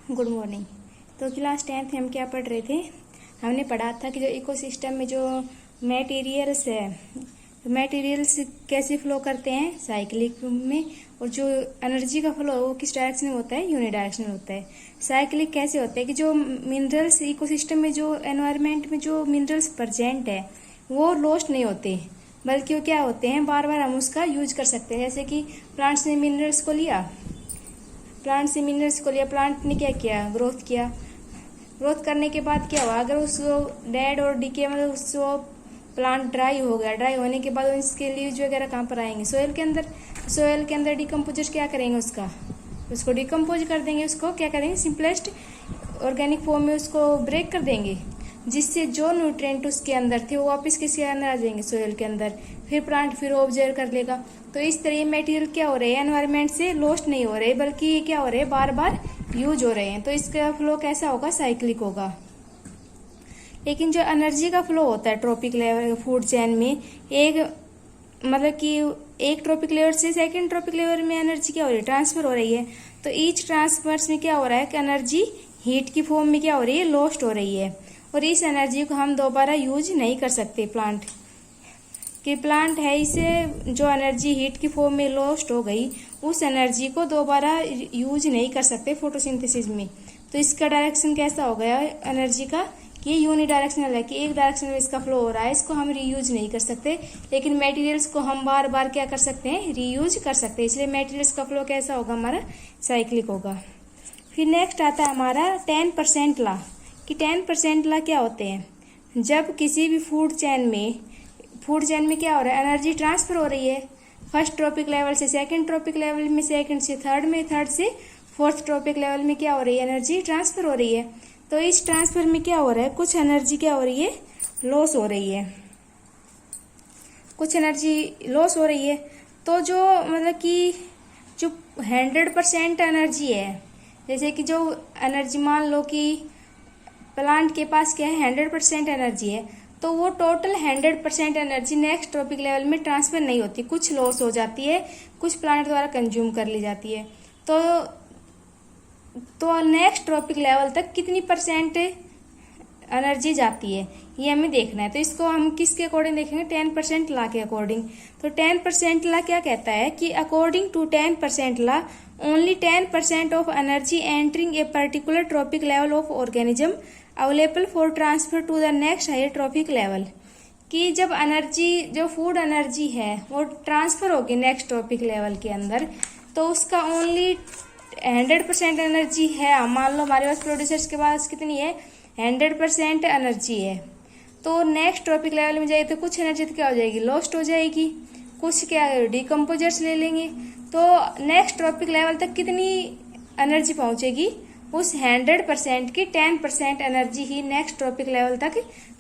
Good morning. तो class 10th हम क्या पढ़ रहे थे? हमने पढ़ा था कि जो इकोसिस्टम में जो मटेरियल्स है, मटेरियल्स कैसे फ्लो करते हैं साइक्लिक में, और जो एनर्जी का फ्लो वो किस डायरेक्शन में होता है, यूनिडायरेक्शनल होता है। साइक्लिक कैसे होता है कि जो मिनरल्स इकोसिस्टम में, जो एनवायरनमेंट में जो मिनरल्स प्रेजेंट है वो लॉस्ट नहीं होते, बल्कि वो क्या होते हैं, बार बार हम उसका यूज कर सकते हैं। जैसे कि प्लांट्स ने मिनरल्स को लिया, प्लांट ने क्या किया, ग्रोथ किया। ग्रोथ करने के बाद क्या हुआ, अगर उसको डेड और डिके मतलब उसको प्लांट ड्राई हो गया, ड्राई होने के बाद उसके लीव्स वगैरह कहाँ पर आएंगे, सोयल के अंदर डिकम्पोजर्स क्या करेंगे, उसको डिकम्पोज कर देंगे, उसको क्या करेंगे, सिंपलेस्ट ऑर्गेनिक फॉर्म में उसको ब्रेक कर देंगे, जिससे जो न्यूट्रिएंट उसके अंदर थे वो वापस किसके अंदर आ जाएंगे, सोयल के अंदर। फिर प्लांट फिर ऑब्जर्व कर लेगा। तो इस तरह ये मटेरियल क्या हो रहे हैं, एनवायरनमेंट से लॉस्ट नहीं हो रहे, बल्कि ये क्या हो रहे हैं, बार बार यूज हो रहे हैं। तो इसका फ्लो कैसा होगा, साइक्लिक होगा। लेकिन जो एनर्जी का फ्लो होता है ट्रॉपिक लेवल फूड चेन में, एक ट्रॉपिक लेवल से सेकेंड ट्रॉपिक लेवल में एनर्जी क्या हो रही है, ट्रांसफर हो रही है। तो ईच ट्रांसफर्स में क्या हो रहा है कि एनर्जी हीट की फॉर्म में क्या हो रही है, लॉस्ट हो रही है। और इस एनर्जी को हम दोबारा यूज नहीं कर सकते। प्लांट है, इसे जो एनर्जी हीट की फॉर्म में लॉस्ट हो गई, उस एनर्जी को दोबारा यूज नहीं कर सकते फोटोसिंथेसिस में। तो इसका डायरेक्शन कैसा हो गया एनर्जी का, कि यूनिडायरेक्शनल है, कि एक डायरेक्शन में इसका फ्लो हो रहा है, इसको हम रीयूज नहीं कर सकते। लेकिन मटेरियल्स को हम बार बार क्या कर सकते हैं, रीयूज कर सकते हैं। इसलिए मटेरियल्स का फ्लो कैसा होगा, हमारा साइक्लिक होगा। फिर नेक्स्ट आता है हमारा 10% लॉ, कि 10% लॉ क्या होते हैं। जब किसी भी फूड चेन में क्या हो रहा है, एनर्जी ट्रांसफर हो रही है, फर्स्ट ट्रॉपिक लेवल से सेकंड ट्रॉपिक लेवल में, सेकंड से थर्ड में, थर्ड से फोर्थ ट्रॉपिक लेवल में क्या हो रही है, एनर्जी ट्रांसफर हो रही है। तो इस ट्रांसफर में क्या हो रहा है, कुछ एनर्जी क्या हो रही है, लॉस हो रही है, कुछ एनर्जी लॉस हो रही है। तो जो मतलब कि जो 100% एनर्जी है, जैसे कि जो एनर्जी मान लो कि प्लांट के पास क्या है, 100% एनर्जी है, तो वो total 100% energy next trophic level में ट्रांसफर नहीं होती, कुछ लॉस हो जाती है, कुछ प्लांट द्वारा कंज्यूम कर ली जाती है। तो नेक्स्ट ट्रॉपिक लेवल तक कितनी परसेंट एनर्जी जाती है, ये हमें देखना है। तो इसको हम किसके अकॉर्डिंग देखेंगे, 10% लॉ के अकॉर्डिंग। तो 10% लॉ क्या कहता है कि according to 10% law, only 10% of energy entering a particular trophic level of organism available for transfer to the next higher trophic level. कि जब एनर्जी, जो फूड एनर्जी है वो ट्रांसफर होगी नेक्स्ट ट्रॉपिक लेवल के अंदर, तो उसका ओनली 100% एनर्जी है। मान लो हमारे पास प्रोड्यूसर्स के पास कितनी है, 100% एनर्जी है। तो नेक्स्ट ट्रॉपिक लेवल में जाए तो कुछ एनर्जी तो क्या हो जाएगी, लॉस्ट हो जाएगी, कुछ क्या डिकम्पोजर्स ले लेंगे। तो नेक्स्ट ट्रॉपिक लेवल तक कितनी एनर्जी पहुंचेगी, उस 100% की 10% एनर्जी ही नेक्स्ट ट्रॉपिक लेवल तक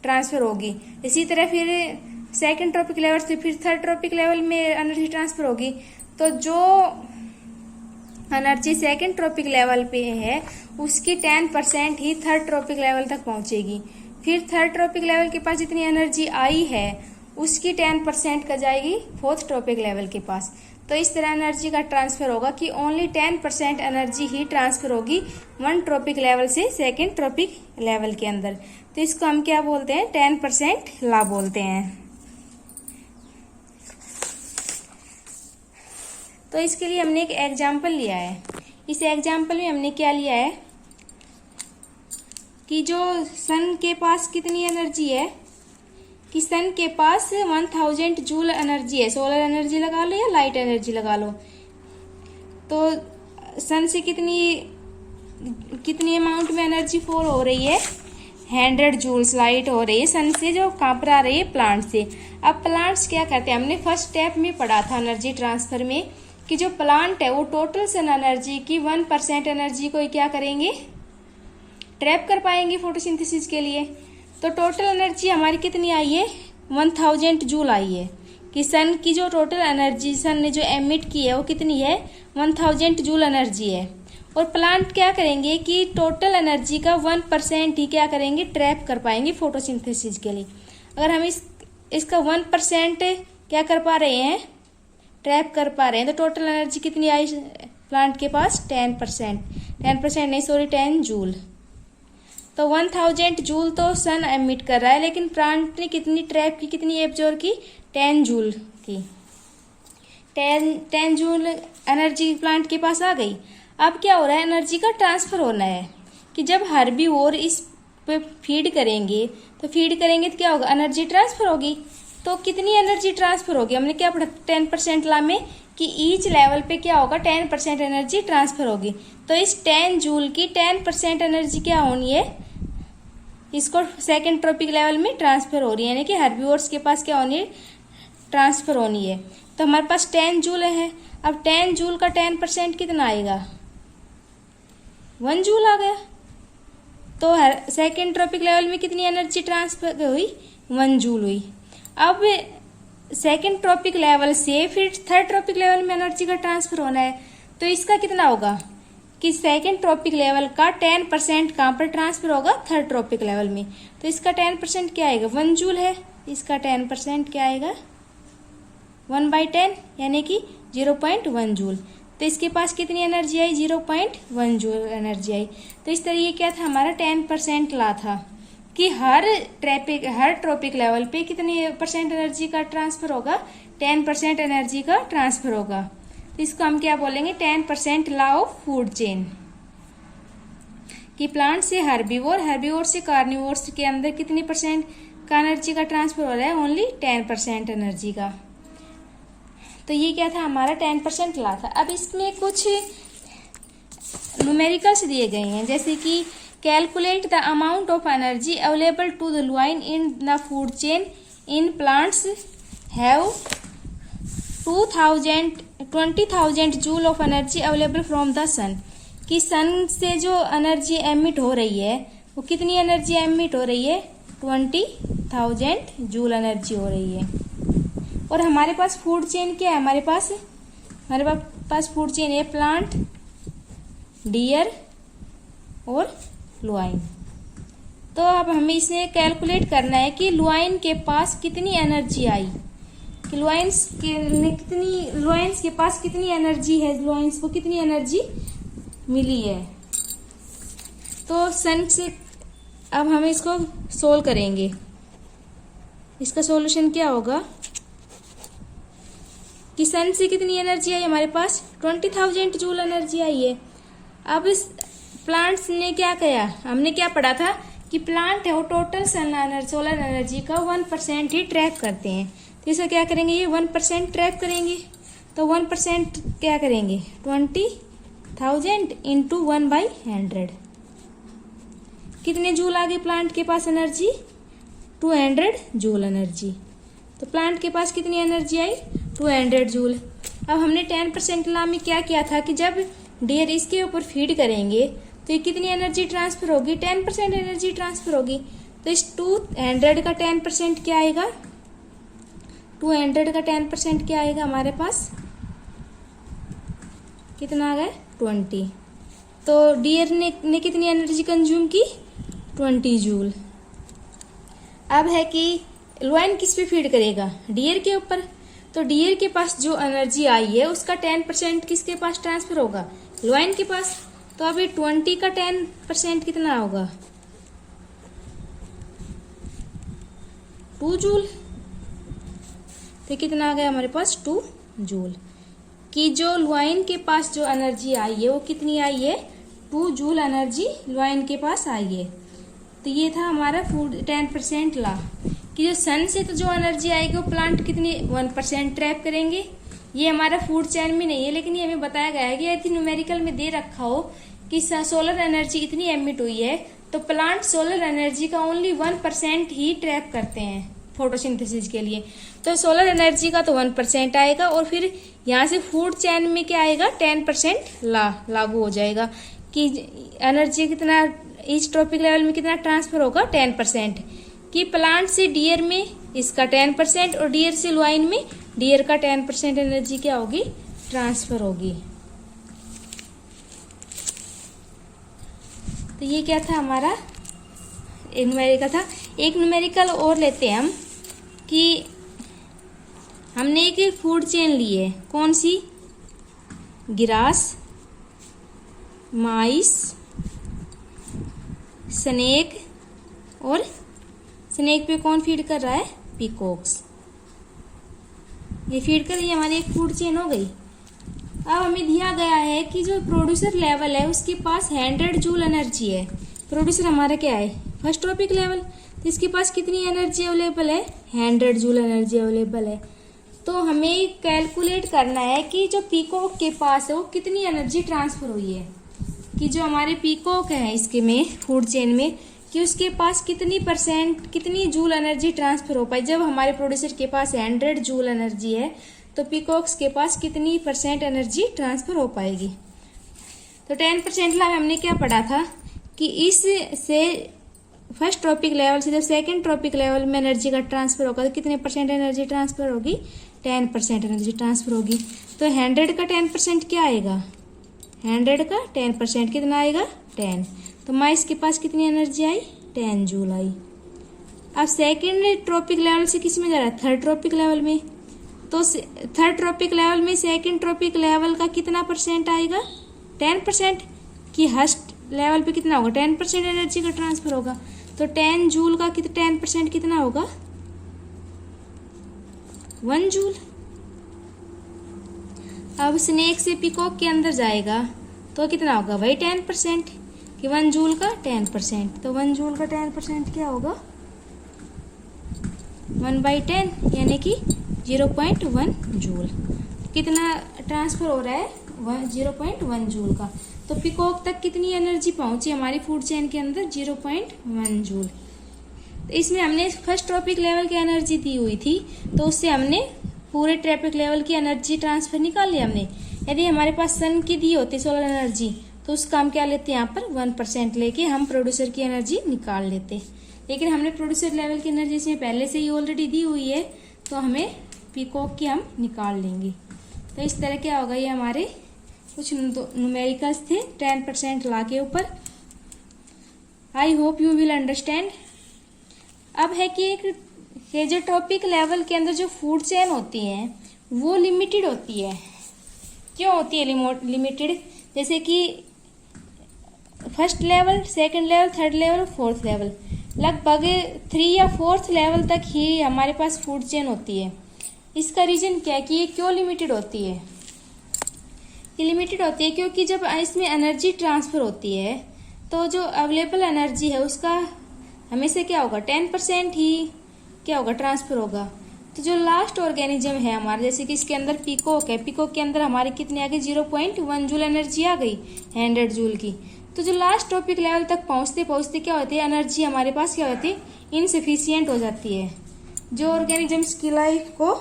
ट्रांसफर होगी। इसी तरह फिर सेकंड ट्रॉपिक लेवल से फिर थर्ड ट्रॉपिक लेवल में एनर्जी ट्रांसफर होगी। तो जो एनर्जी सेकंड ट्रॉपिक लेवल पे है, उसकी 10% ही थर्ड ट्रॉपिक लेवल तक पहुंचेगी। फिर थर्ड ट्रॉपिक लेवल के पास जितनी एनर्जी आई है, उसकी 10% का जाएगी फोर्थ ट्रॉपिक लेवल के पास। तो इस तरह एनर्जी का ट्रांसफर होगा कि ओनली 10% एनर्जी ही ट्रांसफर होगी वन ट्रॉपिक लेवल से सेकेंड ट्रॉपिक लेवल के अंदर। तो इसको हम क्या बोलते हैं, 10% लॉ बोलते हैं। तो इसके लिए हमने एक एग्जाम्पल लिया है। इस एग्जाम्पल में हमने क्या लिया है कि जो सन के पास कितनी एनर्जी है, कि सन के पास 1000 जूल एनर्जी है। सोलर एनर्जी लगा लो या लाइट एनर्जी लगा लो। तो सन से कितनी अमाउंट में एनर्जी फॉल हो रही है, 100 जूल्स लाइट हो रही है सन से, जो कहाँ पर आ रही है, प्लांट से। अब प्लांट्स क्या करते हैं, हमने फर्स्ट स्टेप में पढ़ा था एनर्जी ट्रांसफर में, कि जो प्लांट है वो टोटल सन एनर्जी की 1% एनर्जी को क्या करेंगे, ट्रैप कर पाएंगे फोटोसिंथेसिस के लिए। तो टोटल एनर्जी हमारी कितनी आई है, 1000 जूल आई है। कि सन की जो टोटल एनर्जी सन ने जो एमिट की है वो कितनी है, 1000 जूल एनर्जी है। और प्लांट क्या करेंगे कि टोटल एनर्जी का 1% ही क्या करेंगे, ट्रैप कर पाएंगे फोटोसिंथेसिस के लिए। अगर हम इसका 1% क्या कर पा रहे हैं, ट्रैप कर पा रहे हैं, तो टोटल एनर्जी कितनी आई प्लांट के पास 10%, 10% नहीं सॉरी 10 जूल। तो 1000 जूल तो सन एमिट कर रहा है, लेकिन प्लांट ने कितनी ट्रैप की, कितनी एब्जॉर्ब की, 10 जूल की। 10 जूल एनर्जी प्लांट के पास आ गई। अब क्या हो रहा है, एनर्जी का ट्रांसफर होना है कि जब हर्बीवोर इस पे फीड करेंगे तो क्या होगा, एनर्जी ट्रांसफर होगी। तो कितनी एनर्जी ट्रांसफर होगी, हमने क्या पढ़ा 10% ला में कि ईच लेवल पे क्या होगा 10% एनर्जी ट्रांसफर होगी। तो इस 10 जूल की 10% एनर्जी क्या होनी है, इसको सेकेंड ट्रॉपिक लेवल में ट्रांसफर हो रही है, यानी कि हर्बीवोर्स के पास क्या होनी है, ट्रांसफर होनी है। तो हमारे पास 10 जूल है। अब 10 जूल का 10% कितना आएगा, 1 जूल आ गया। तो सेकेंड ट्रॉपिक लेवल में कितनी एनर्जी ट्रांसफर हुई, 1 जूल हुई। अब सेकेंड ट्रॉपिक लेवल से फिर थर्ड ट्रॉपिक लेवल में एनर्जी का ट्रांसफर होना है। तो इसका कितना होगा कि सेकेंड ट्रॉपिक लेवल का 10% कहाँ पर ट्रांसफर होगा, थर्ड ट्रॉपिक लेवल में। तो इसका 10% क्या आएगा, 1 जूल है। इसका 10% क्या आएगा, 1/10 यानी कि 0.1 जूल। तो इसके पास कितनी एनर्जी आई, 0.1 जूल एनर्जी आई। तो इस तरीके क्या था, हमारा 10% ला था कि हर ट्रॉपिक लेवल पे कितनी परसेंट एनर्जी का ट्रांसफर होगा, 10% एनर्जी का ट्रांसफर होगा। तो इसको हम क्या बोलेंगे, 10% लॉ ऑफ फूड चेन, कि प्लांट से हर्बीवोर से कार्निवोर्स के अंदर कितनी परसेंट का एनर्जी का ट्रांसफर हो रहा है, ओनली 10% एनर्जी का। तो ये क्या था, हमारा 10% ला था। अब इसमें कुछ न्यूमेरिकल्स दिए गए हैं, जैसे कि calculate the amount of energy available to the lion in the food chain in plants have 20,000 joule of energy available from the sun, कि सन से जो एनर्जी एमिट हो रही है वो कितनी एनर्जी एमिट हो रही है, 20,000 जूल एनर्जी हो रही है। और हमारे पास फूड चेन क्या है, हमारे पास फूड चेन है प्लांट, डियर और लुआइन। तो अब हमें इसे कैलकुलेट करना है कि लुआइन के पास कितनी एनर्जी आई, कि लुआइंस के पास कितनी एनर्जी है, लुआइंस को कितनी एनर्जी मिली है। तो सन से अब हम इसको सोल्व करेंगे। इसका सॉल्यूशन क्या होगा कि सन से कितनी एनर्जी आई, हमारे पास 20,000 जूल एनर्जी आई है। अब इस प्लांट्स ने क्या किया, हमने क्या पढ़ा था कि प्लांट है वो टोटल सोलर एनर्जी का 1% ही ट्रैप करते हैं। तो इसे क्या करेंगे, ये 1% ट्रैप करेंगे। तो 1% क्या करेंगे, 20,000 इंटू 1/100, कितने जूल आ गए प्लांट के पास एनर्जी, 200 जूल एनर्जी। तो प्लांट के पास कितनी एनर्जी आई, 200 जूल। अब हमने 10% ला में क्या किया था कि जब डियर इसके ऊपर फीड करेंगे तो ये कितनी एनर्जी ट्रांसफर होगी, 10% एनर्जी ट्रांसफर होगी। तो इस 200 का 10% क्या आएगा, 200 का 10% क्या आएगा, हमारे पास कितना आ गया, 20। तो डियर ने कितनी एनर्जी कंज्यूम की, 20 जूल। अब है कि लुआइन किस पे फीड करेगा, डियर के ऊपर। तो डियर के पास जो एनर्जी आई है उसका 10% किसके पास ट्रांसफर होगा, लुआइन के पास। तो अभी 20 का 10% कितना होगा, 2 जूल। तो कितना आ गया हमारे पास, 2 जूल। कि जो लुआइन के पास जो एनर्जी आई है वो कितनी आई है, 2 जूल एनर्जी लुआइन के पास आई है। तो ये था हमारा फूड 10% ला, कि जो सन से तो जो एनर्जी आएगी वो प्लांट कितनी 1% ट्रैप करेंगे। ये हमारा फूड चेन में नहीं है, लेकिन ये हमें बताया गया है कि यदि न्यूमेरिकल में दे रखा हो कि सोलर एनर्जी इतनी एमिट हुई है तो प्लांट सोलर एनर्जी का ओनली 1% ही ट्रैप करते हैं फोटोसिंथेसिस के लिए। तो सोलर एनर्जी का तो 1% आएगा और फिर यहाँ से फूड चेन में क्या आएगा, 10% लागू हो जाएगा कि एनर्जी कितना ईच ट्रॉपिक लेवल में कितना ट्रांसफर होगा, 10%। कि प्लांट से डियर में इसका 10% और डियर से लुआइन में डियर का 10% एनर्जी क्या होगी, ट्रांसफर होगी। तो ये क्या था हमारा एक न्यूमेरिकल था। एक न्यूमेरिकल और लेते हैं हम कि हमने एक फूड चेन ली है, कौन सी, गिरास, माइस, स्नेक, और स्नेक पे कौन फीड कर रहा है? पीकॉक्स। ये फीड कर रही है, हमारी एक फूड चेन हो गई। अब हमें दिया गया है कि जो प्रोड्यूसर लेवल है उसके पास 100 जूल एनर्जी है। प्रोड्यूसर हमारा क्या है? First trophic level. तो इसके पास कितनी एनर्जी अवेलेबल है? 100 जूल एनर्जी अवेलेबल है। तो हमें कैलकुलेट करना है कि जो पीकॉक के पास है वो कितनी एनर्जी ट्रांसफर हुई है, कि जो हमारे पीकॉक है इसके में फूड चेन में, कि उसके पास कितनी जूल एनर्जी ट्रांसफर हो पाई। जब हमारे प्रोड्यूसर के पास 100 जूल एनर्जी है तो पीकॉक्स के पास कितनी % एनर्जी ट्रांसफर हो पाएगी। तो 10% ला हमने क्या पढ़ा था कि इस से फर्स्ट ट्रॉपिक लेवल से जब सेकंड ट्रॉपिक लेवल में एनर्जी का ट्रांसफर होगा तो कितने % एनर्जी ट्रांसफर होगी? 10% एनर्जी ट्रांसफर होगी। तो 100 का 10% क्या आएगा? 100 का 10% कितना आएगा? 10। तो माइस के पास कितनी एनर्जी आई? 10 जूल आई। अब सेकेंड ट्रॉपिक लेवल से किस में जा रहा है? थर्ड ट्रॉपिक लेवल में। तो थर्ड ट्रॉपिक लेवल में सेकेंड ट्रॉपिक लेवल का कितना % आएगा? 10%। कि फर्स्ट लेवल पे कितना होगा? 10% एनर्जी का ट्रांसफर होगा। तो 10 जूल का 10% कितना होगा? 1 जूल। अब स्नेक से पीकॉक के अंदर जाएगा तो कितना होगा? वही 10%, कि 1 जूल का 10%। तो 1 जूल का 10% क्या होगा? 1/10 यानी कि 0.1 जूल। कितना ट्रांसफर हो रहा है? 0.1 जूल का। तो पीकॉक तक कितनी एनर्जी पहुंची हमारी फूड चेन के अंदर? 0.1 जूल। तो इसमें हमने फर्स्ट ट्रॉपिक लेवल की एनर्जी दी हुई थी, तो उससे हमने पूरे ट्रॉपिक लेवल की एनर्जी ट्रांसफर निकाल लिया हमने। यदि हमारे पास सन की दी होती सोलर एनर्जी तो उसका हम क्या लेते हैं? यहाँ पर 1% लेके हम प्रोड्यूसर की एनर्जी निकाल लेते। लेकिन हमने प्रोड्यूसर लेवल की एनर्जी इसमें पहले से ही ऑलरेडी दी हुई है, तो हमें पीकॉक की हम निकाल लेंगे। तो इस तरह क्या होगा? ये हमारे कुछ न्यूमेरिकल्स थे 10% ला के ऊपर। I hope you will understand. अब है कि एक जो ट्रॉपिक लेवल के अंदर जो फूड चेन होती है वो लिमिटेड होती है। क्यों होती है लिमिटेड? जैसे कि first level, second level, third level, fourth level, लगभग 3 या 4th लेवल तक ही हमारे पास फूड चेन होती है। इसका रीजन क्या है कि ये क्यों लिमिटेड होती है? ये लिमिटेड होती है क्योंकि जब इसमें एनर्जी ट्रांसफर होती है तो जो अवेलेबल एनर्जी है उसका हमेशा क्या होगा? 10% ही क्या होगा? ट्रांसफर होगा। तो जो लास्ट ऑर्गेनिज्म है हमारे, जैसे कि इसके अंदर पीकॉक है, पीकॉक के अंदर हमारी कितनी आ गई? 0.1 जूल एनर्जी आ गई 100 जूल की। तो जो लास्ट टॉपिक लेवल तक पहुंचते पहुंचते क्या होती है? एनर्जी हमारे पास क्या होती है? इनसफिशियंट हो जाती है, जो ऑर्गेनिजम्स की लाइफ को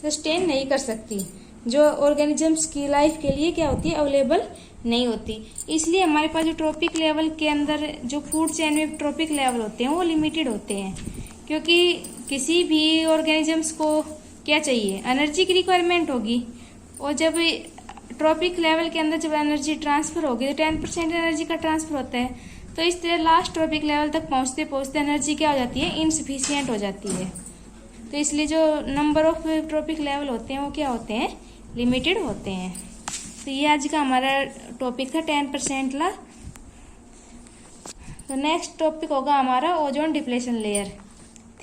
सस्टेन नहीं कर सकती, जो ऑर्गेनिजम्स की लाइफ के लिए क्या होती है? अवेलेबल नहीं होती। इसलिए हमारे पास जो ट्रॉपिक लेवल के अंदर जो फूड चेन में ट्रॉपिक लेवल होते हैं वो लिमिटेड होते हैं, क्योंकि किसी भी ऑर्गेनिजम्स को क्या चाहिए? एनर्जी की रिक्वायरमेंट होगी। और जब ट्रॉपिक लेवल के अंदर जब एनर्जी ट्रांसफर होगी तो 10% एनर्जी का ट्रांसफर होता है। तो इस तरह लास्ट ट्रॉपिक लेवल तक पहुंचते पहुंचते एनर्जी क्या हो जाती है? इनसफिशियंट हो जाती है। तो इसलिए जो नंबर ऑफ ट्रॉपिक लेवल होते हैं वो क्या होते हैं? लिमिटेड होते हैं। तो ये आज का हमारा टॉपिक था 10% ला। तो नेक्स्ट टॉपिक होगा हमारा ozone depletion layer.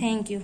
Thank you.